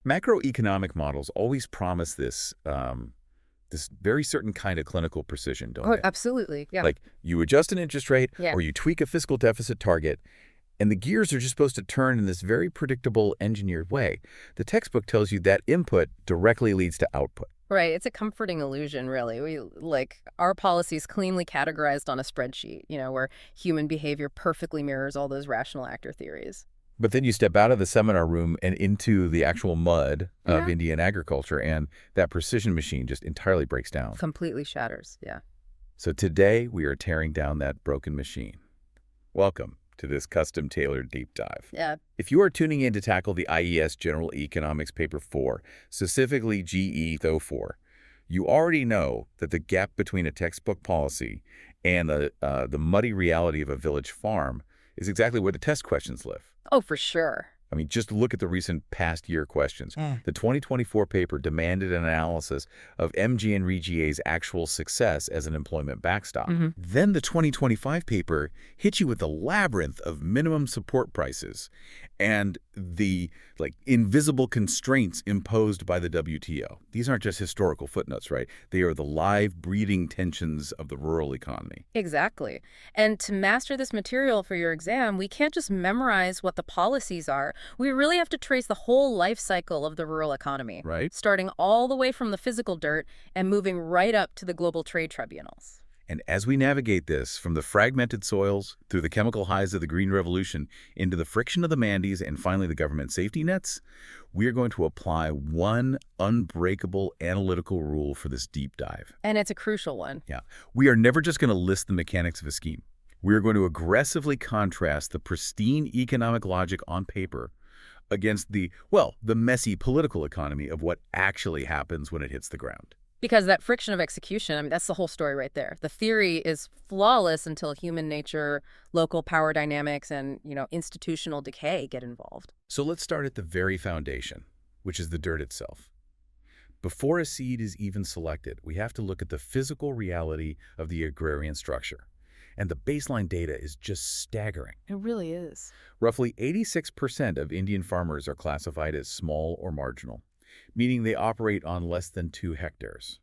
Macroeconomic models always promise this very certain kind of clinical precision, don't Oh, they? absolutely. Yeah. Like, you adjust an interest rate Yeah. or you tweak a fiscal deficit target, and the gears are just supposed to turn in this very predictable, engineered way. The textbook tells you that input directly leads to output. Right. It's a comforting illusion, really. Our policies cleanly categorized on a spreadsheet, where human behavior perfectly mirrors all those rational actor theories. But then you step out of the seminar room and into the actual mud of Yeah. Indian agriculture, and that precision machine just entirely breaks down. Completely shatters. Yeah. So today, we are tearing down that broken machine. Welcome to this custom-tailored deep dive. Yeah. If you are tuning in to tackle the IES General Economics Paper 4, specifically GE-04, you already know that the gap between a textbook policy and the muddy reality of a village farm is exactly where the test questions live. Oh, for sure. I mean, just look at the recent past year questions. The 2024 paper demanded an analysis of MG and REGA's actual success as an employment backstop. Then the 2025 paper hit you with the labyrinth of minimum support prices and the invisible constraints imposed by the WTO. These aren't just historical footnotes, right? They are the live breathing tensions of the rural economy. Exactly. And to master this material for your exam, we can't just memorize what the policies are. We really have to trace the whole life cycle of the rural economy, Right. starting all the way from the physical dirt and moving right up to the global trade tribunals. And as we navigate this, from the fragmented soils, through the chemical highs of the Green Revolution, into the friction of the Mandy's, and finally the government safety nets, we are going to apply one unbreakable analytical rule for this deep dive. And it's a crucial one. Yeah. We are never just going to list the mechanics of a scheme. We are going to aggressively contrast the pristine economic logic on paper against the messy political economy of what actually happens when it hits the ground. Because that friction of execution, that's the whole story right there. The theory is flawless until human nature, local power dynamics, and, institutional decay get involved. So let's start at the very foundation, which is the dirt itself. Before a seed is even selected, we have to look at the physical reality of the agrarian structure. And the baseline data is just staggering. It really is. Roughly 86% of Indian farmers are classified as small or marginal, meaning they operate on less than 2 hectares.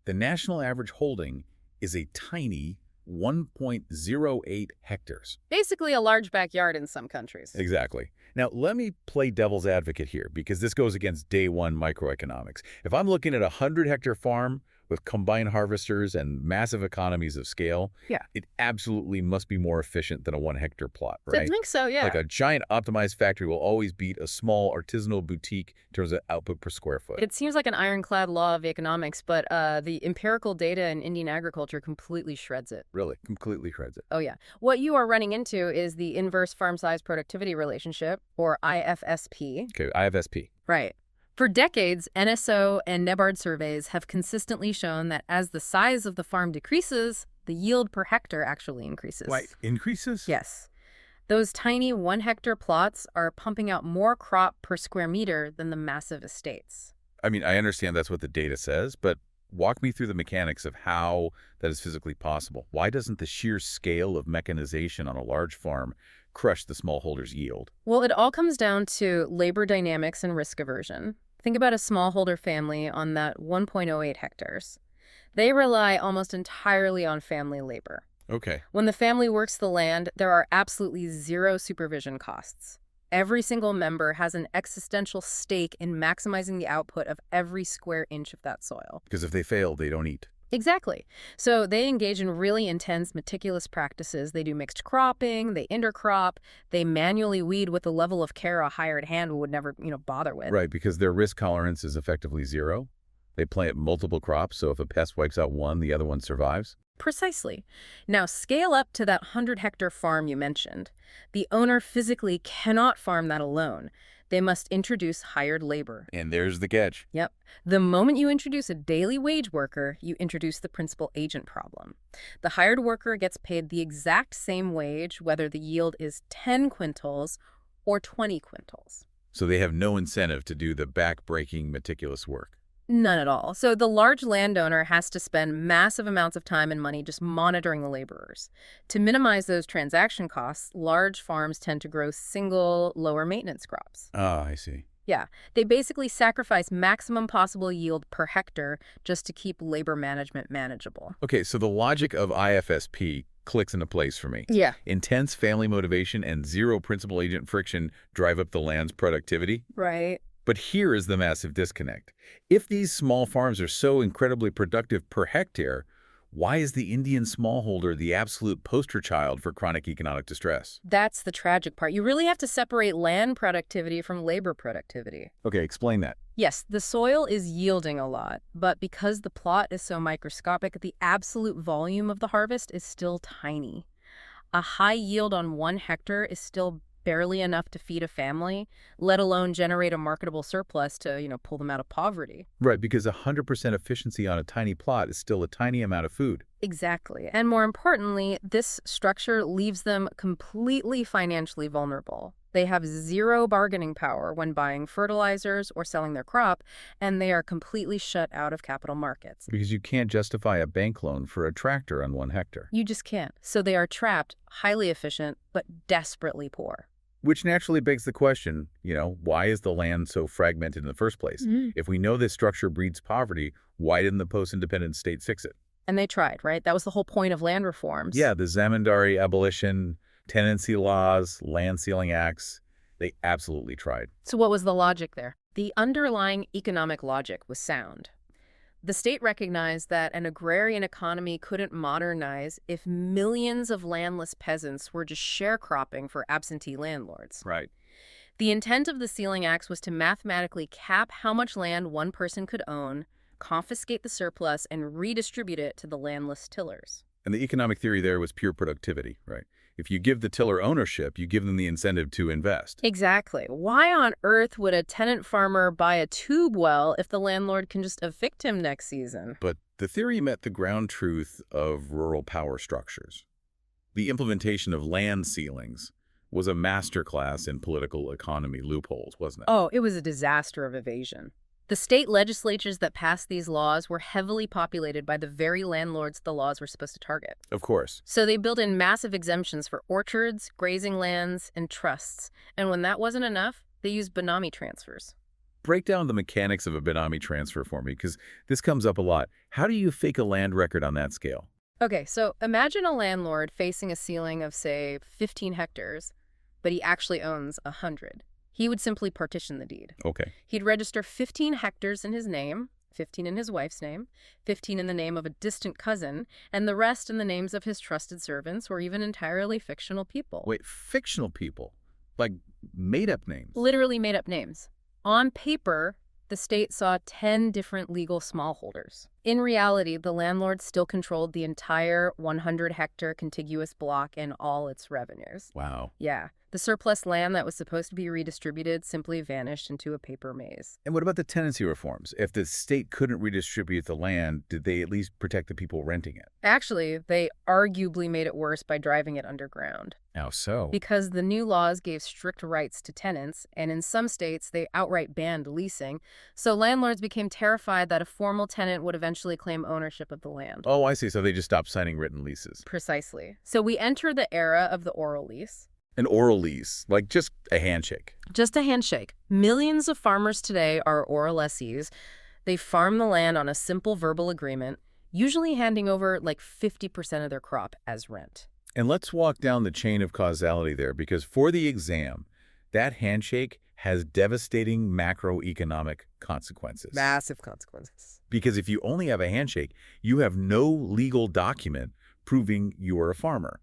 The national average holding is a tiny 1.08 hectares. Basically a large backyard in some countries. Exactly. Now, let me play devil's advocate here, because this goes against day one microeconomics. If I'm looking at a 100-hectare farm with combined harvesters and massive economies of scale, it absolutely must be more efficient than a 1-hectare plot, right? I think so, yeah. Like a giant optimized factory will always beat a small artisanal boutique in terms of output per square foot. It seems like an ironclad law of economics, but the empirical data in Indian agriculture completely shreds it. Really, completely shreds it. Oh, yeah. What you are running into is the inverse farm-size productivity relationship, or IFSP. Okay, IFSP. Right. For decades, NSO and NABARD surveys have consistently shown that as the size of the farm decreases, the yield per hectare actually increases. Wait, increases? Yes. Those tiny 1-hectare plots are pumping out more crop per square meter than the massive estates. I mean, I understand that's what the data says, but walk me through the mechanics of how that is physically possible. Why doesn't the sheer scale of mechanization on a large farm crush the smallholder's yield? Well, it all comes down to labor dynamics and risk aversion. Think about a smallholder family on that 1.08 hectares. They rely almost entirely on family labor. Okay. When the family works the land, there are absolutely zero supervision costs. Every single member has an existential stake in maximizing the output of every square inch of that soil. Because if they fail, they don't eat. Exactly. So they engage in really intense, meticulous practices. They do mixed cropping, they intercrop, they manually weed with a level of care a hired hand would never, bother with. Right, because their risk tolerance is effectively zero. They plant multiple crops, so if a pest wipes out one, the other one survives. Precisely. Now, scale up to that 100-hectare farm you mentioned. The owner physically cannot farm that alone. They must introduce hired labor. And there's the catch. Yep. The moment you introduce a daily wage worker, you introduce the principal agent problem. The hired worker gets paid the exact same wage whether the yield is 10 quintals or 20 quintals. So they have no incentive to do the back-breaking, meticulous work. None at all. So the large landowner has to spend massive amounts of time and money just monitoring the laborers. To minimize those transaction costs, large farms tend to grow single, lower maintenance crops. Ah, I see. Yeah, they basically sacrifice maximum possible yield per hectare just to keep labor management manageable. Okay, so the logic of IFSP clicks into place for me. Yeah. Intense family motivation and zero principal agent friction drive up the land's productivity. Right. But here is the massive disconnect. If these small farms are so incredibly productive per hectare, why is the Indian smallholder the absolute poster child for chronic economic distress? That's the tragic part. You really have to separate land productivity from labor productivity. Okay, explain that. Yes, the soil is yielding a lot, but because the plot is so microscopic, the absolute volume of the harvest is still tiny. A high yield on 1 hectare is still barely enough to feed a family, let alone generate a marketable surplus to, pull them out of poverty. Right, because 100% efficiency on a tiny plot is still a tiny amount of food. Exactly. And more importantly, this structure leaves them completely financially vulnerable. They have zero bargaining power when buying fertilizers or selling their crop, and they are completely shut out of capital markets. Because you can't justify a bank loan for a tractor on 1 hectare. You just can't. So they are trapped, highly efficient, but desperately poor. Which naturally begs the question, why is the land so fragmented in the first place? If we know this structure breeds poverty, why didn't the post-independence state fix it? And they tried, right? That was the whole point of land reforms. Yeah, the Zamindari abolition, tenancy laws, land ceiling acts, they absolutely tried. So what was the logic there? The underlying economic logic was sound. The state recognized that an agrarian economy couldn't modernize if millions of landless peasants were just sharecropping for absentee landlords. Right. The intent of the Ceiling Acts was to mathematically cap how much land one person could own, confiscate the surplus, and redistribute it to the landless tillers. And the economic theory there was pure productivity, right? If you give the tiller ownership, you give them the incentive to invest. Exactly. Why on earth would a tenant farmer buy a tube well if the landlord can just evict him next season? But the theory met the ground truth of rural power structures. The implementation of land ceilings was a masterclass in political economy loopholes, wasn't it? Oh, it was a disaster of evasion. The state legislatures that passed these laws were heavily populated by the very landlords the laws were supposed to target. Of course. So they built in massive exemptions for orchards, grazing lands, and trusts. And when that wasn't enough, they used Benami transfers. Break down the mechanics of a Benami transfer for me, because this comes up a lot. How do you fake a land record on that scale? Okay, so imagine a landlord facing a ceiling of, say, 15 hectares, but he actually owns 100. He would simply partition the deed. Okay. He'd register 15 hectares in his name, 15 in his wife's name, 15 in the name of a distant cousin, and the rest in the names of his trusted servants or even entirely fictional people. Wait, fictional people? Like made-up names? Literally made up names. On paper, the state saw 10 different legal smallholders. In reality, the landlord still controlled the entire 100-hectare contiguous block and all its revenues. Wow. Yeah. The surplus land that was supposed to be redistributed simply vanished into a paper maze. And what about the tenancy reforms? If the state couldn't redistribute the land, did they at least protect the people renting it? Actually, they arguably made it worse by driving it underground. How so? Because the new laws gave strict rights to tenants, and in some states, they outright banned leasing. So landlords became terrified that a formal tenant would eventually claim ownership of the land. Oh, I see. So they just stopped signing written leases. Precisely. So we enter the era of the oral lease. An oral lease, like just a handshake. Just a handshake. Millions of farmers today are oral lessees. They farm the land on a simple verbal agreement, usually handing over like 50% of their crop as rent. And let's walk down the chain of causality there, because for the exam, that handshake has devastating macroeconomic consequences. Massive consequences. Because if you only have a handshake, you have no legal document proving you are a farmer.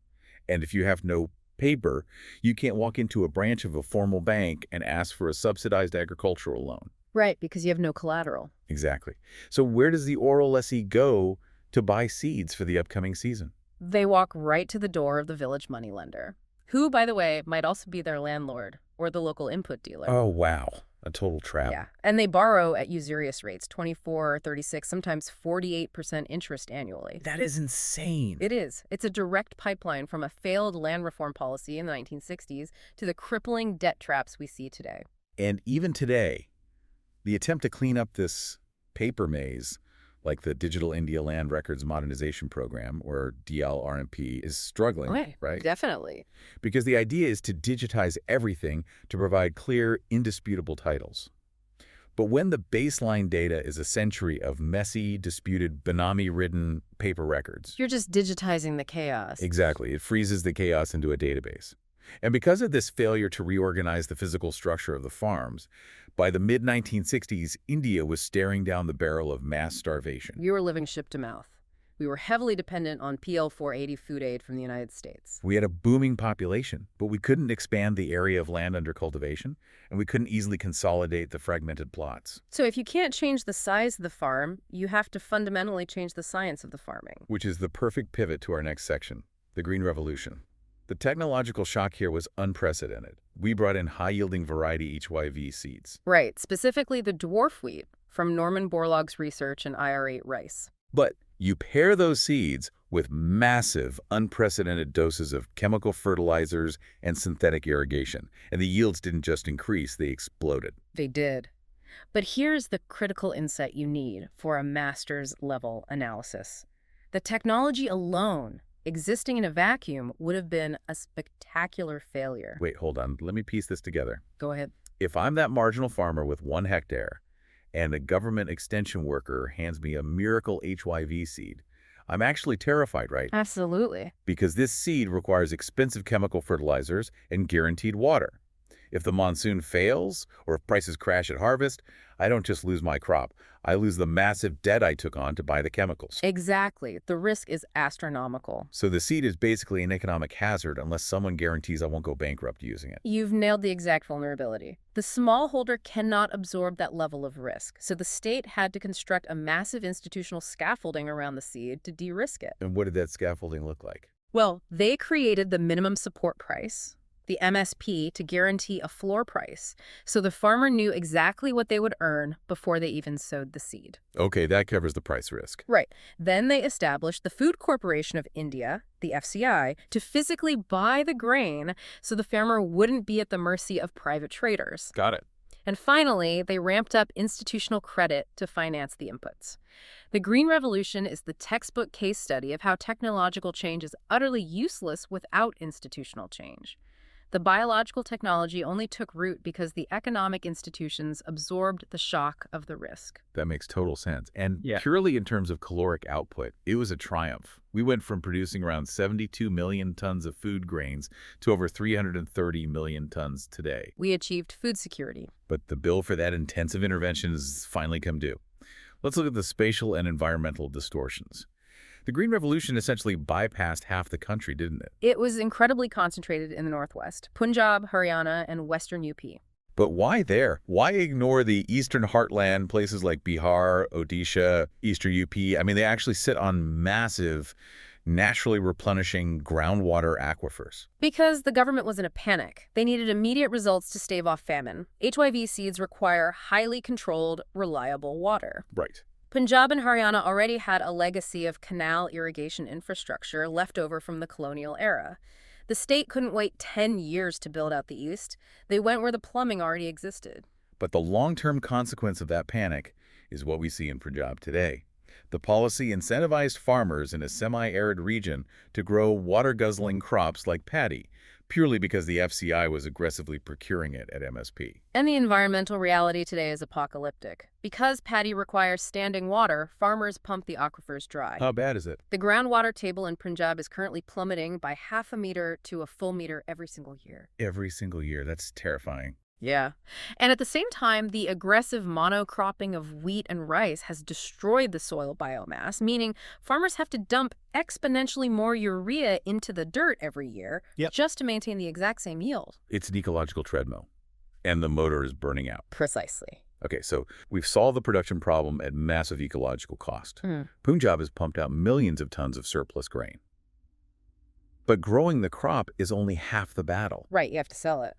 And if you have no paper, you can't walk into a branch of a formal bank and ask for a subsidized agricultural loan. Right, because you have no collateral. Exactly. So where does the oral lessee go to buy seeds for the upcoming season? They walk right to the door of the village moneylender, who, by the way, might also be their landlord or the local input dealer. Oh, wow. A total trap. Yeah, and they borrow at usurious rates, 24, 36, sometimes 48% interest annually. That is insane. It is. It's a direct pipeline from a failed land reform policy in the 1960s to the crippling debt traps we see today. And even today, the attempt to clean up this paper maze like the Digital India Land Records Modernization Program, or DLRMP, is struggling, Okay, right? definitely. Because the idea is to digitize everything to provide clear, indisputable titles. But when the baseline data is a century of messy, disputed, Benami-ridden paper records. You're just digitizing the chaos. Exactly. It freezes the chaos into a database. And because of this failure to reorganize the physical structure of the farms, by the mid-1960s, India was staring down the barrel of mass starvation. We were living ship to mouth. We were heavily dependent on PL-480 food aid from the United States. We had a booming population, but we couldn't expand the area of land under cultivation, and we couldn't easily consolidate the fragmented plots. So if you can't change the size of the farm, you have to fundamentally change the science of the farming. Which is the perfect pivot to our next section, the Green Revolution. The technological shock here was unprecedented. We brought in high-yielding variety HYV seeds. Right, specifically the dwarf wheat from Norman Borlaug's research in IR8 rice. But you pair those seeds with massive, unprecedented doses of chemical fertilizers and synthetic irrigation, and the yields didn't just increase, they exploded. They did. But here's the critical insight you need for a master's level analysis. The technology alone, existing in a vacuum, would have been a spectacular failure. Wait, hold on. Let me piece this together. Go ahead. If I'm that marginal farmer with 1 hectare, and a government extension worker hands me a miracle HYV seed, I'm actually terrified, right? Absolutely. Because this seed requires expensive chemical fertilizers and guaranteed water. If the monsoon fails, or if prices crash at harvest, I don't just lose my crop. I lose the massive debt I took on to buy the chemicals. Exactly. The risk is astronomical. So the seed is basically an economic hazard unless someone guarantees I won't go bankrupt using it. You've nailed the exact vulnerability. The smallholder cannot absorb that level of risk, so the state had to construct a massive institutional scaffolding around the seed to de-risk it. And what did that scaffolding look like? Well, they created the minimum support price, the MSP, to guarantee a floor price, so the farmer knew exactly what they would earn before they even sowed the seed. Okay, that covers the price risk. Right. Then they established the Food Corporation of India, the FCI, to physically buy the grain so the farmer wouldn't be at the mercy of private traders. Got it. And finally, they ramped up institutional credit to finance the inputs. The Green Revolution is the textbook case study of how technological change is utterly useless without institutional change. The biological technology only took root because the economic institutions absorbed the shock of the risk. That makes total sense. And purely in terms of caloric output, it was a triumph. We went from producing around 72 million tons of food grains to over 330 million tons today. We achieved food security. But the bill for that intensive intervention has finally come due. Let's look at the spatial and environmental distortions. The Green Revolution essentially bypassed half the country, didn't it? It was incredibly concentrated in the Northwest, Punjab, Haryana, and Western UP. But why there? Why ignore the eastern heartland, places like Bihar, Odisha, eastern UP? I mean, they actually sit on massive, naturally replenishing groundwater aquifers. Because the government was in a panic. They needed immediate results to stave off famine. HYV seeds require highly controlled, reliable water. Right. Punjab and Haryana already had a legacy of canal irrigation infrastructure left over from the colonial era. The state couldn't wait 10 years to build out the east. They went where the plumbing already existed. But the long-term consequence of that panic is what we see in Punjab today. The policy incentivized farmers in a semi-arid region to grow water-guzzling crops like paddy, purely because the FCI was aggressively procuring it at MSP. And the environmental reality today is apocalyptic. Because paddy requires standing water, farmers pump the aquifers dry. How bad is it? The groundwater table in Punjab is currently plummeting by half a meter to a full meter every single year. Every single year. That's terrifying. Yeah. And at the same time, the aggressive monocropping of wheat and rice has destroyed the soil biomass, meaning farmers have to dump exponentially more urea into the dirt every year just to maintain the exact same yield. It's an ecological treadmill, and the motor is burning out. Precisely. Okay, so we've solved the production problem at massive ecological cost. Punjab has pumped out millions of tons of surplus grain. But growing the crop is only half the battle. Right, you have to sell it.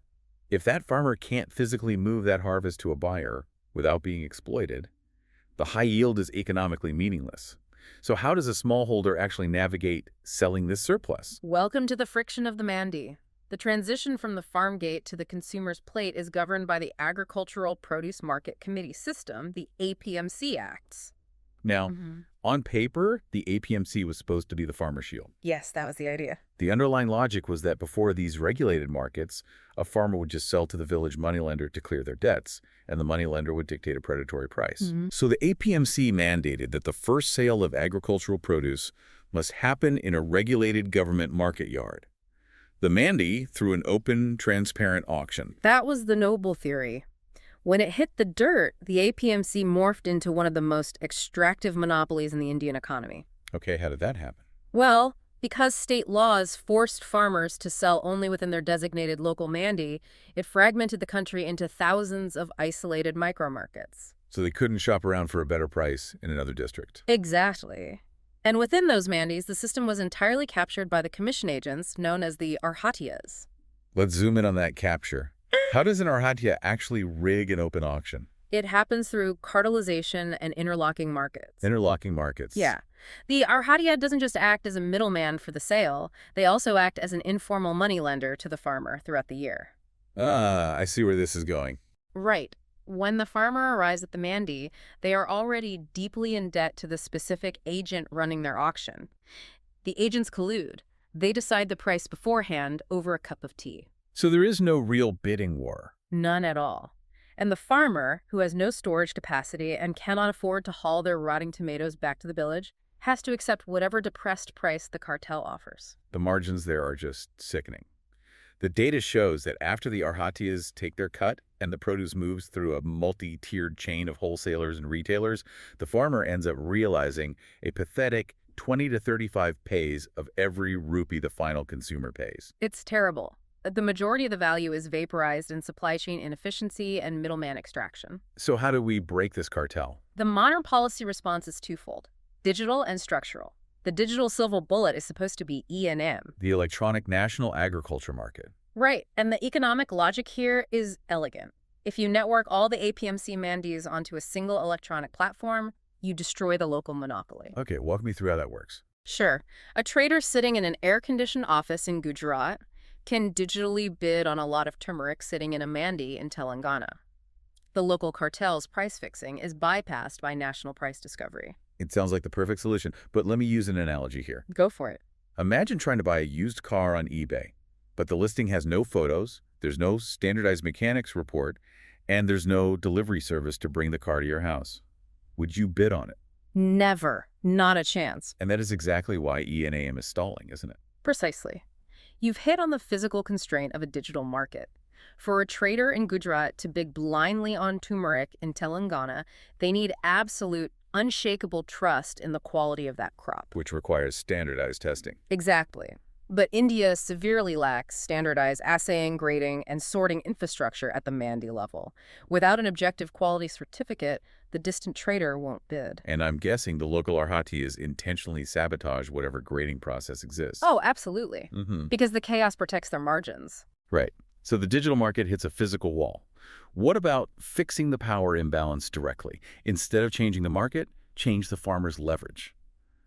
If that farmer can't physically move that harvest to a buyer without being exploited, the high yield is economically meaningless. So how does a smallholder actually navigate selling this surplus? Welcome to the friction of the Mandi. The transition from the farm gate to the consumer's plate is governed by the Agricultural Produce Market Committee system, the APMC Acts. Now, on paper, the APMC was supposed to be the farmer shield. Yes, that was the idea. The underlying logic was that before these regulated markets, a farmer would just sell to the village moneylender to clear their debts, and the moneylender would dictate a predatory price. So the APMC mandated that the first sale of agricultural produce must happen in a regulated government market yard. The Mandy through an open, transparent auction. That was the noble theory. When it hit the dirt, the APMC morphed into one of the most extractive monopolies in the Indian economy. Okay, how did that happen? Well, because state laws forced farmers to sell only within their designated local mandi, it fragmented the country into thousands of isolated micro-markets. So they couldn't shop around for a better price in another district. Exactly. And within those mandis, the system was entirely captured by the commission agents known as the Arhatiyas. Let's zoom in on that capture. How does an Arhatiya actually rig an open auction? It happens through cartelization and interlocking markets. Interlocking markets. Yeah. The Arhatiya doesn't just act as a middleman for the sale, they also act as an informal moneylender to the farmer throughout the year. Ah, I see where this is going. Right. When the farmer arrives at the mandi, they are already deeply in debt to the specific agent running their auction. The agents collude. They decide the price beforehand over a cup of tea. So there is no real bidding war. None at all. And the farmer, who has no storage capacity and cannot afford to haul their rotting tomatoes back to the village, has to accept whatever depressed price the cartel offers. The margins there are just sickening. The data shows that after the Arhatiyas take their cut and the produce moves through a multi-tiered chain of wholesalers and retailers, the farmer ends up realizing a pathetic 20 to 35 pays of every rupee the final consumer pays. It's terrible. The majority of the value is vaporized in supply chain inefficiency and middleman extraction. So how do we break this cartel? The modern policy response is twofold: digital and structural. The digital silver bullet is supposed to be E&M. The electronic national agriculture market. Right, and the economic logic here is elegant. If you network all the APMC mandis onto a single electronic platform, you destroy the local monopoly. Okay, walk me through how that works. Sure. A trader sitting in an air-conditioned office in Gujarat can digitally bid on a lot of turmeric sitting in a mandi in Telangana. The local cartel's price fixing is bypassed by national price discovery. It sounds like the perfect solution, but let me use an analogy here. Go for it. Imagine trying to buy a used car on eBay, but the listing has no photos, there's no standardized mechanics report, and there's no delivery service to bring the car to your house. Would you bid on it? Never. Not a chance. And that is exactly why E&AM is stalling, isn't it? Precisely. You've hit on the physical constraint of a digital market. For a trader in Gujarat to bid blindly on turmeric in Telangana, they need absolute, unshakable trust in the quality of that crop. Which requires standardized testing. Exactly. But India severely lacks standardized assaying, grading, and sorting infrastructure at the mandi level. Without an objective quality certificate, the distant trader won't bid. And I'm guessing the local Arhatiyas intentionally sabotage whatever grading process exists. Oh, absolutely. Because the chaos protects their margins. Right. So the digital market hits a physical wall. What about fixing the power imbalance directly? Instead of changing the market, change the farmer's leverage.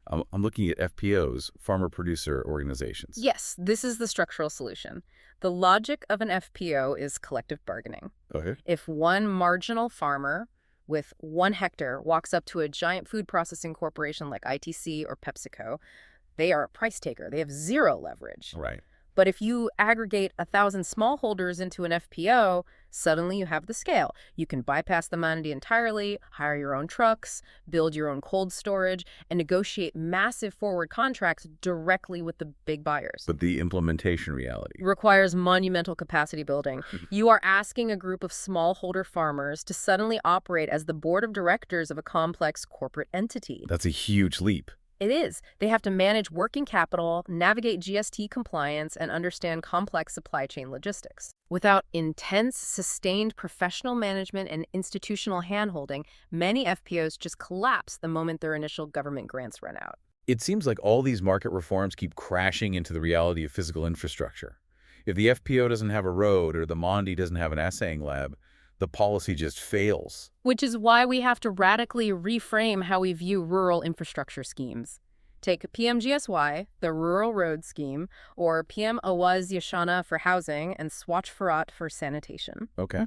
I'm looking at FPOs, farmer-producer organizations. Yes, this is the structural solution. The logic of an FPO is collective bargaining. Okay. If one marginal farmer with 1 hectare walks up to a giant food processing corporation like ITC or PepsiCo, they are a price taker. They have zero leverage. Right. But if you aggregate 1,000 smallholders into an FPO, suddenly you have the scale. You can bypass the mandi entirely, hire your own trucks, build your own cold storage, and negotiate massive forward contracts directly with the big buyers. But the implementation reality Requires monumental capacity building. You are asking a group of smallholder farmers to suddenly operate as the board of directors of a complex corporate entity. That's a huge leap. It is. They have to manage working capital, navigate GST compliance, and understand complex supply chain logistics. Without intense, sustained professional management and institutional handholding, many FPOs just collapse the moment their initial government grants run out. It seems like all these market reforms keep crashing into the reality of physical infrastructure. If the FPO doesn't have a road or the Mandi doesn't have an assaying lab, the policy just fails. Which is why we have to radically reframe how we view rural infrastructure schemes. Take PM-GSY, the Rural Road Scheme, or PM-Awaz Yashana for housing and Swachh Bharat for sanitation. Okay.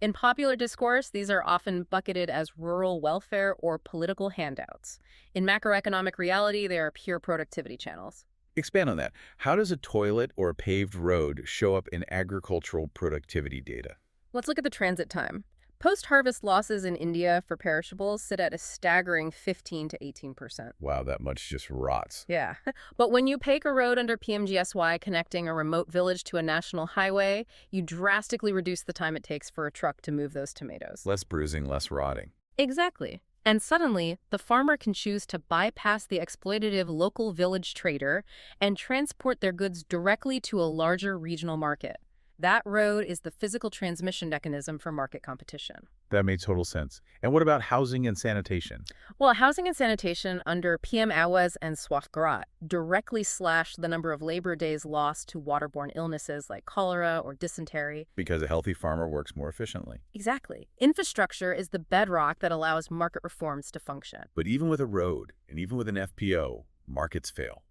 In popular discourse, these are often bucketed as rural welfare or political handouts. In macroeconomic reality, they are pure productivity channels. Expand on that. How does a toilet or a paved road show up in agricultural productivity data? Let's look at the transit time. Post-harvest losses in India for perishables sit at a staggering 15 to 18%. Wow, that much just rots. Yeah. But when you pave a road under PM-KISAN connecting a remote village to a national highway, you drastically reduce the time it takes for a truck to move those tomatoes. Less bruising, less rotting. Exactly. And suddenly, the farmer can choose to bypass the exploitative local village trader and transport their goods directly to a larger regional market. That road is the physical transmission mechanism for market competition. That made total sense. And what about housing and sanitation? Well, housing and sanitation under PM-KISAN and Swafgarat directly slash the number of labor days lost to waterborne illnesses like cholera or dysentery. Because a healthy farmer works more efficiently. Exactly. Infrastructure is the bedrock that allows market reforms to function. But even with a road and even with an FPO, markets fail.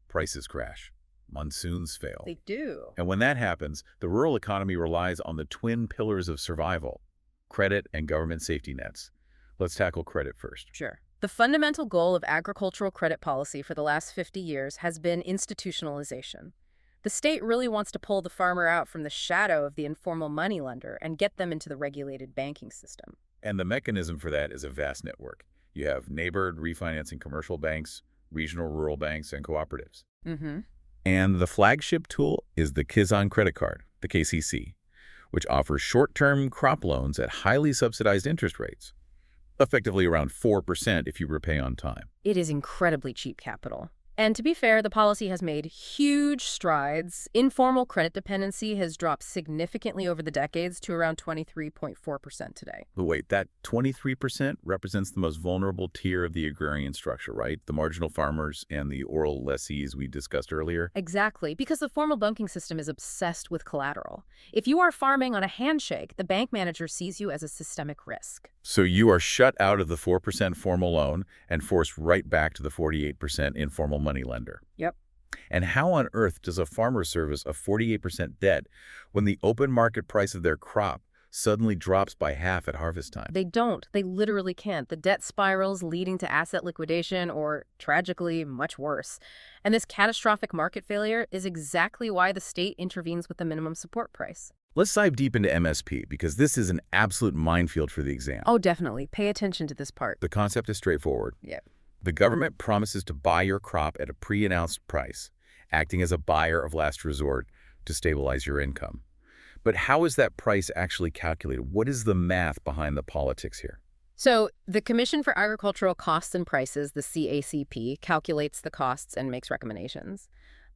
Prices crash. Monsoons fail. They do. And when that happens, the rural economy relies on the twin pillars of survival, credit and government safety nets. Let's tackle credit first. Sure. The fundamental goal of agricultural credit policy for the last 50 years has been institutionalization. The state really wants to pull the farmer out from the shadow of the informal moneylender and get them into the regulated banking system. And the mechanism for that is a vast network. You have NABARD refinancing commercial banks, regional rural banks, and cooperatives. And the flagship tool is the KISAN credit card, the KCC, which offers short-term crop loans at highly subsidized interest rates, effectively around 4% if you repay on time. It is incredibly cheap capital. And to be fair, the policy has made huge strides. Informal credit dependency has dropped significantly over the decades to around 23.4% today. But wait, that 23% represents the most vulnerable tier of the agrarian structure, right? The marginal farmers and the oral lessees we discussed earlier? Exactly, because the formal banking system is obsessed with collateral. If you are farming on a handshake, the bank manager sees you as a systemic risk. So you are shut out of the 4% formal loan and forced right back to the 48% informal money lender. Yep. And how on earth does a farmer service a 48% debt when the open market price of their crop suddenly drops by half at harvest time? They don't. They literally can't. The debt spirals leading to asset liquidation or, tragically, much worse. And this catastrophic market failure is exactly why the state intervenes with the minimum support price. Let's dive deep into MSP because this is an absolute minefield for the exam. Oh, definitely. Pay attention to this part. The concept is straightforward. Yep. The government promises to buy your crop at a pre-announced price, acting as a buyer of last resort to stabilize your income. But how is that price actually calculated? What is the math behind the politics here? So the Commission for Agricultural Costs and Prices, the CACP, calculates the costs and makes recommendations.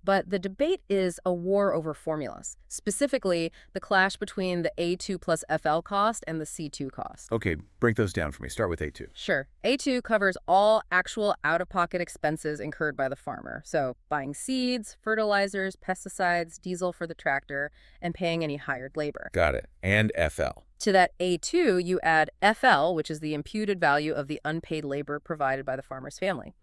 But the debate is a war over formulas, specifically the clash between the A2 plus FL cost and the C2 cost. Okay, break those down for me. Start with A2. Sure. A2 covers all actual out-of-pocket expenses incurred by the farmer. So buying seeds, fertilizers, pesticides, diesel for the tractor, and paying any hired labor. Got it. And FL. To that A2, you add FL, which is the imputed value of the unpaid labor provided by the farmer's family.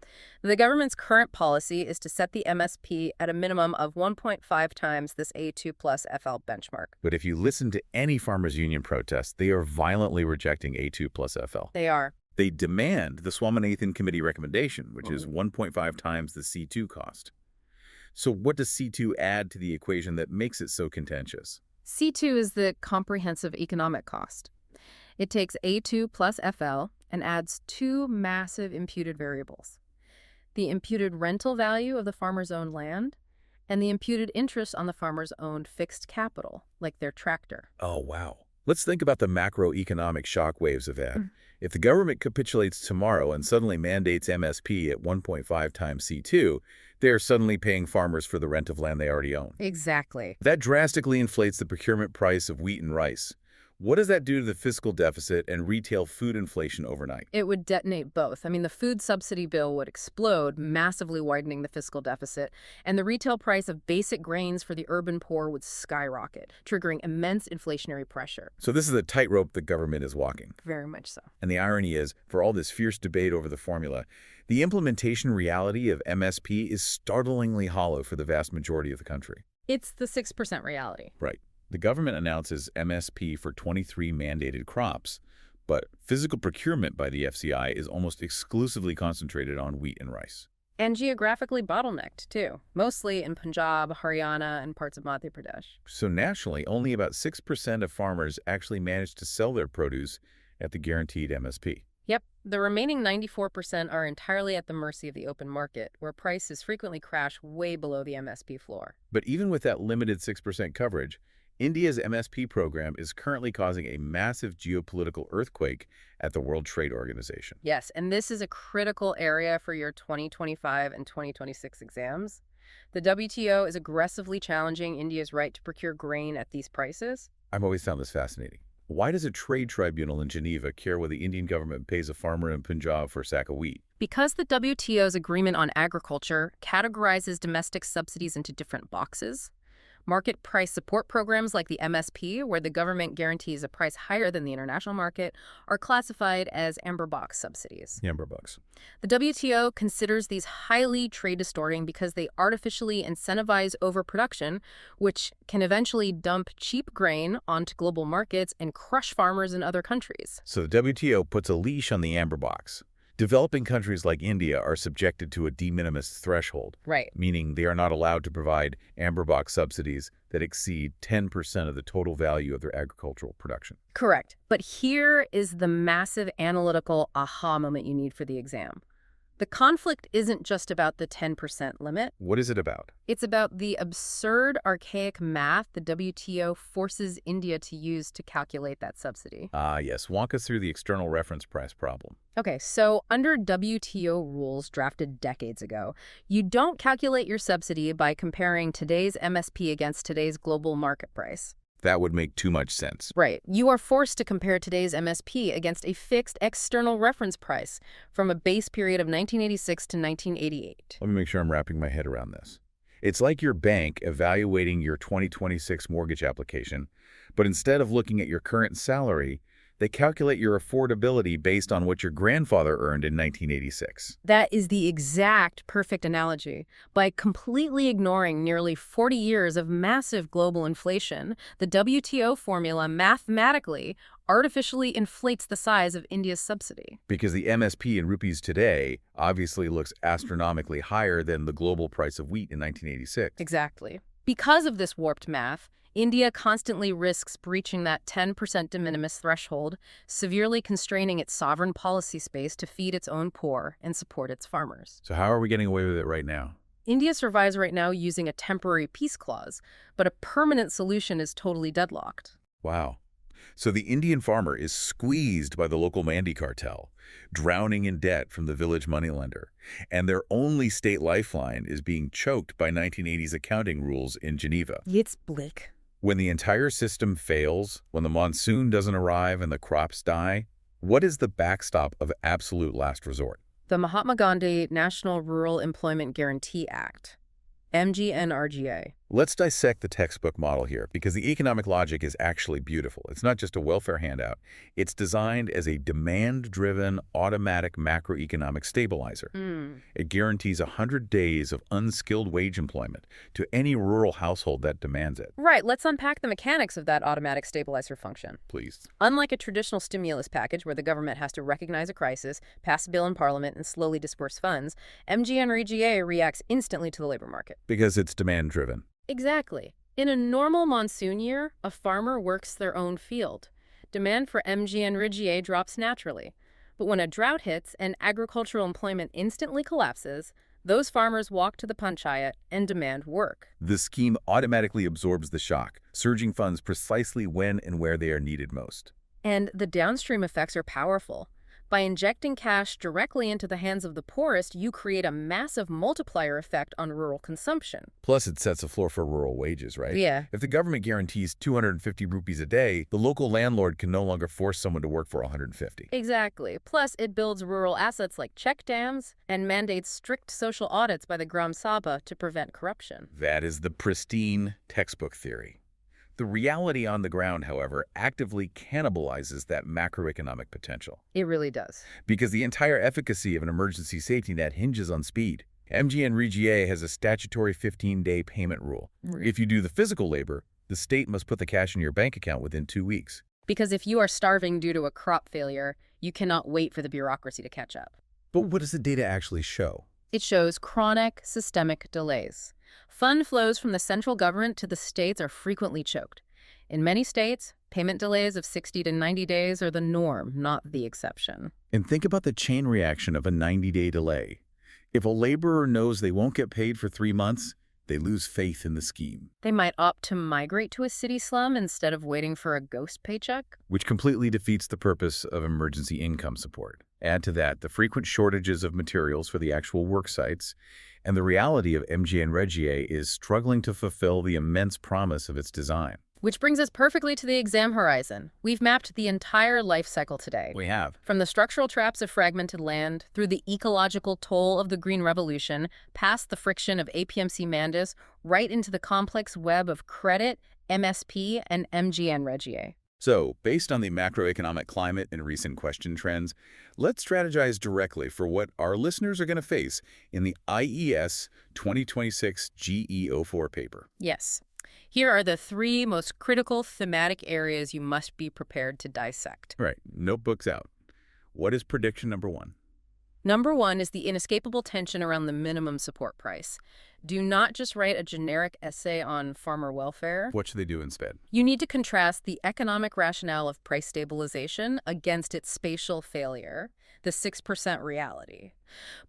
The government's current policy is to set the MSP at a minimum of 1.5 times this A2 plus FL benchmark. But if you listen to any farmers' union protests, they are violently rejecting A2 plus FL. They are. They demand the Swaminathan Committee recommendation, which is 1.5 times the C2 cost. So what does C2 add to the equation that makes it so contentious? C2 is the comprehensive economic cost. It takes A2 plus FL and adds two massive imputed variables: the imputed rental value of the farmer's owned land and the imputed interest on the farmer's owned fixed capital, like their tractor. Oh, wow. Let's think about the macroeconomic shockwaves of that. If the government capitulates tomorrow and suddenly mandates MSP at 1.5 times C2, they're suddenly paying farmers for the rent of land they already own. Exactly. That drastically inflates the procurement price of wheat and rice. What does that do to the fiscal deficit and retail food inflation overnight? It would detonate both. I mean, the food subsidy bill would explode, massively widening the fiscal deficit, and the retail price of basic grains for the urban poor would skyrocket, triggering immense inflationary pressure. So this is a tightrope the government is walking. Very much so. And the irony is, for all this fierce debate over the formula, the implementation reality of MSP is startlingly hollow for the vast majority of the country. It's the 6% reality. Right. The government announces MSP for 23 mandated crops, but physical procurement by the FCI is almost exclusively concentrated on wheat and rice. And geographically bottlenecked, too, mostly in Punjab, Haryana, and parts of Madhya Pradesh. So nationally, only about 6% of farmers actually manage to sell their produce at the guaranteed MSP. Yep, the remaining 94% are entirely at the mercy of the open market, where prices frequently crash way below the MSP floor. But even with that limited 6% coverage, India's MSP program is currently causing a massive geopolitical earthquake at the World Trade Organization. Yes, and this is a critical area for your 2025 and 2026 exams. The WTO is aggressively challenging India's right to procure grain at these prices. I've always found this fascinating. Why does a trade tribunal in Geneva care what the Indian government pays a farmer in Punjab for a sack of wheat? Because the WTO's agreement on agriculture categorizes domestic subsidies into different boxes. Market price support programs like the MSP, where the government guarantees a price higher than the international market, are classified as amber box subsidies. Amber bucks. The WTO considers these highly trade distorting because they artificially incentivize overproduction, which can eventually dump cheap grain onto global markets and crush farmers in other countries. So the WTO puts a leash on the amber box. Developing countries like India are subjected to a de minimis threshold, Right. meaning they are not allowed to provide amber box subsidies that exceed 10% of the total value of their agricultural production. Correct. But here is the massive analytical aha moment you need for the exam. The conflict isn't just about the 10% limit. What is it about? It's about the absurd, archaic math the WTO forces India to use to calculate that subsidy. Ah, yes. Walk us through the external reference price problem. Okay, so under WTO rules drafted decades ago, you don't calculate your subsidy by comparing today's MSP against today's global market price. That would make too much sense. Right. You are forced to compare today's MSP against a fixed external reference price from a base period of 1986 to 1988. Let me make sure I'm wrapping my head around this. It's like your bank evaluating your 2026 mortgage application, but instead of looking at your current salary, they calculate your affordability based on what your grandfather earned in 1986. That is the exact perfect analogy. By completely ignoring nearly 40 years of massive global inflation, the WTO formula mathematically artificially inflates the size of India's subsidy. Because the MSP in rupees today obviously looks astronomically higher than the global price of wheat in 1986. Exactly. Because of this warped math, India constantly risks breaching that 10% de minimis threshold, severely constraining its sovereign policy space to feed its own poor and support its farmers. So how are we getting away with it right now? India survives right now using a temporary peace clause, but a permanent solution is totally deadlocked. Wow. So the Indian farmer is squeezed by the local Mandi cartel, drowning in debt from the village moneylender, and their only state lifeline is being choked by 1980s accounting rules in Geneva. It's bleak. When the entire system fails, when the monsoon doesn't arrive and the crops die, what is the backstop of absolute last resort? The Mahatma Gandhi National Rural Employment Guarantee Act, MGNRGA. Let's dissect the textbook model here, because the economic logic is actually beautiful. It's not just a welfare handout. It's designed as a demand-driven, automatic macroeconomic stabilizer. It guarantees 100 days of unskilled wage employment to any rural household that demands it. Right, let's unpack the mechanics of that automatic stabilizer function. Please. Unlike a traditional stimulus package where the government has to recognize a crisis, pass a bill in Parliament, and slowly disperse funds, MGNRGA reacts instantly to the labor market. Because it's demand-driven. Exactly. In a normal monsoon year, a farmer works their own field. Demand for MGNRGA drops naturally. But when a drought hits and agricultural employment instantly collapses, those farmers walk to the panchayat and demand work. The scheme automatically absorbs the shock, surging funds precisely when and where they are needed most. And the downstream effects are powerful. By injecting cash directly into the hands of the poorest, you create a massive multiplier effect on rural consumption. Plus, it sets a floor for rural wages, right? Yeah. If the government guarantees 250 rupees a day, the local landlord can no longer force someone to work for 150. Exactly. Plus, it builds rural assets like check dams and mandates strict social audits by the Gram Sabha to prevent corruption. That is the pristine textbook theory. The reality on the ground, however, actively cannibalizes that macroeconomic potential. It really does. Because the entire efficacy of an emergency safety net hinges on speed. MGNRGA has a statutory 15-day payment rule. If you do the physical labor, The state must put the cash in your bank account within 2 weeks. Because if you are starving due to a crop failure, you cannot wait for the bureaucracy to catch up. But what does the data actually show? It shows chronic, systemic delays. Fund flows from the central government to the states are frequently choked. In many states, payment delays of 60 to 90 days are the norm, not the exception. And think about the chain reaction of a 90-day delay. If a laborer knows they won't get paid for 3 months, they lose faith in the scheme. They might opt to migrate to a city slum instead of waiting for a ghost paycheck. Which completely defeats the purpose of emergency income support. Add to that the frequent shortages of materials for the actual work sites, and the reality of MGN Regie is struggling to fulfill the immense promise of its design. Which brings us perfectly to the exam horizon. We've mapped the entire life cycle today. We have. From the structural traps of fragmented land, through the ecological toll of the Green Revolution, past the friction of APMC Mandis, right into the complex web of credit, MSP, and MGN Regie. So, based on the macroeconomic climate and recent question trends, let's strategize directly for what our listeners are going to face in the IES 2026 GE-04 paper. Yes. Here are the 3 most critical thematic areas you must be prepared to dissect. Right. Notebooks out. What is prediction number 1? Number 1 is the inescapable tension around the minimum support price. Do not just write a generic essay on farmer welfare. What should they do instead? You need to contrast the economic rationale of price stabilization against its spatial failure, the 6% reality.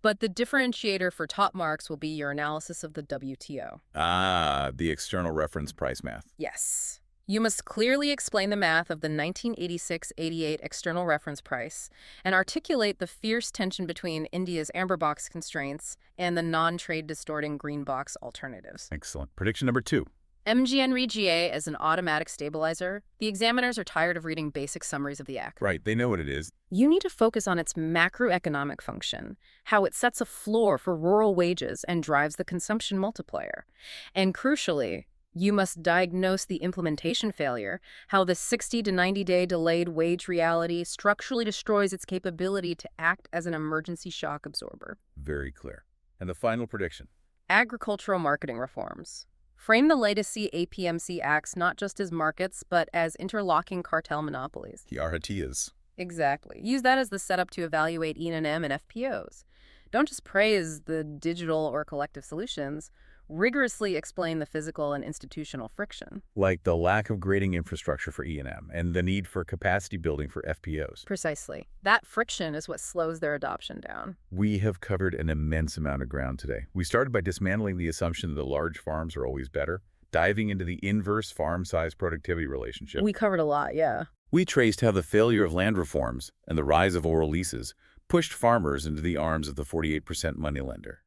But the differentiator for top marks will be your analysis of the WTO. Ah, the external reference price math. Yes. You must clearly explain the math of the 1986-88 external reference price and articulate the fierce tension between India's amber box constraints and the non-trade distorting green box alternatives. Excellent. Prediction number 2. MGN Regie as an automatic stabilizer. The examiners are tired of reading basic summaries of the act. Right, they know what it is. You need to focus on its macroeconomic function, how it sets a floor for rural wages and drives the consumption multiplier. And crucially, you must diagnose the implementation failure, how the 60 to 90-day delayed wage reality structurally destroys its capability to act as an emergency shock absorber. Very clear. And the final prediction. Agricultural marketing reforms. Frame the legacy APMC acts not just as markets, but as interlocking cartel monopolies. Yaratias. Exactly. Use that as the setup to evaluate E&M and FPOs. Don't just praise the digital or collective solutions. Rigorously explain the physical and institutional friction. Like the lack of grading infrastructure for E&M and the need for capacity building for FPOs. Precisely. That friction is what slows their adoption down. We have covered an immense amount of ground today. We started by dismantling the assumption that the large farms are always better, diving into the inverse farm-size productivity relationship. We covered a lot, yeah. We traced how the failure of land reforms and the rise of oral leases pushed farmers into the arms of the 48% moneylender.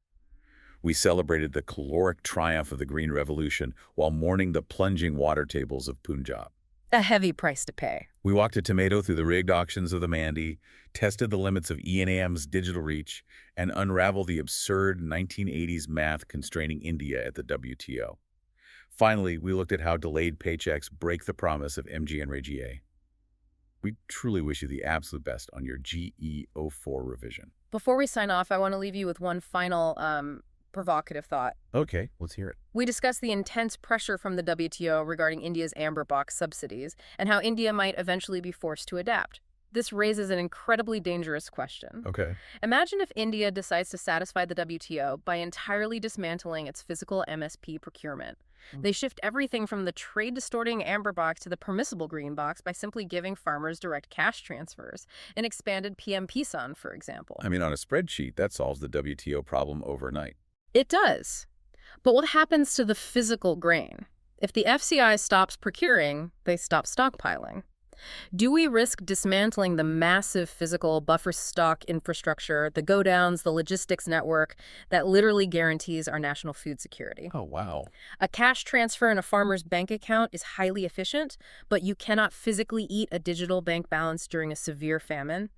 We celebrated the caloric triumph of the Green Revolution while mourning the plunging water tables of Punjab. A heavy price to pay. We walked a tomato through the rigged auctions of the Mandi, tested the limits of E&M's digital reach, and unraveled the absurd 1980s math constraining India at the WTO. Finally, we looked at how delayed paychecks break the promise of MGN Regie. We truly wish you the absolute best on your GE-04 revision. Before we sign off, I want to leave you with one final provocative thought. Okay, let's hear it. We discussed the intense pressure from the WTO regarding India's amber box subsidies and how India might eventually be forced to adapt. This raises an incredibly dangerous question. Okay. Imagine if India decides to satisfy the WTO by entirely dismantling its physical MSP procurement. They shift everything from the trade-distorting amber box to the permissible green box by simply giving farmers direct cash transfers, an expanded PM-KISAN, for example. I mean, on a spreadsheet, that solves the WTO problem overnight. It does. But what happens to the physical grain? If the FCI stops procuring, they stop stockpiling. Do we risk dismantling the massive physical buffer stock infrastructure, the go-downs, the logistics network that literally guarantees our national food security? Oh, wow. A cash transfer in a farmer's bank account is highly efficient, but you cannot physically eat a digital bank balance during a severe famine.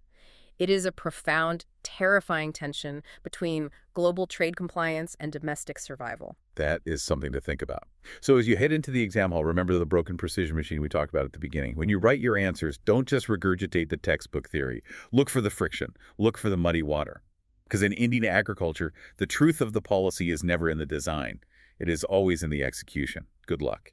It is a profound, terrifying tension between global trade compliance and domestic survival. That is something to think about. So as you head into the exam hall, remember the broken precision machine we talked about at the beginning. When you write your answers, don't just regurgitate the textbook theory. Look for the friction. Look for the muddy water. Because in Indian agriculture, the truth of the policy is never in the design. It is always in the execution. Good luck.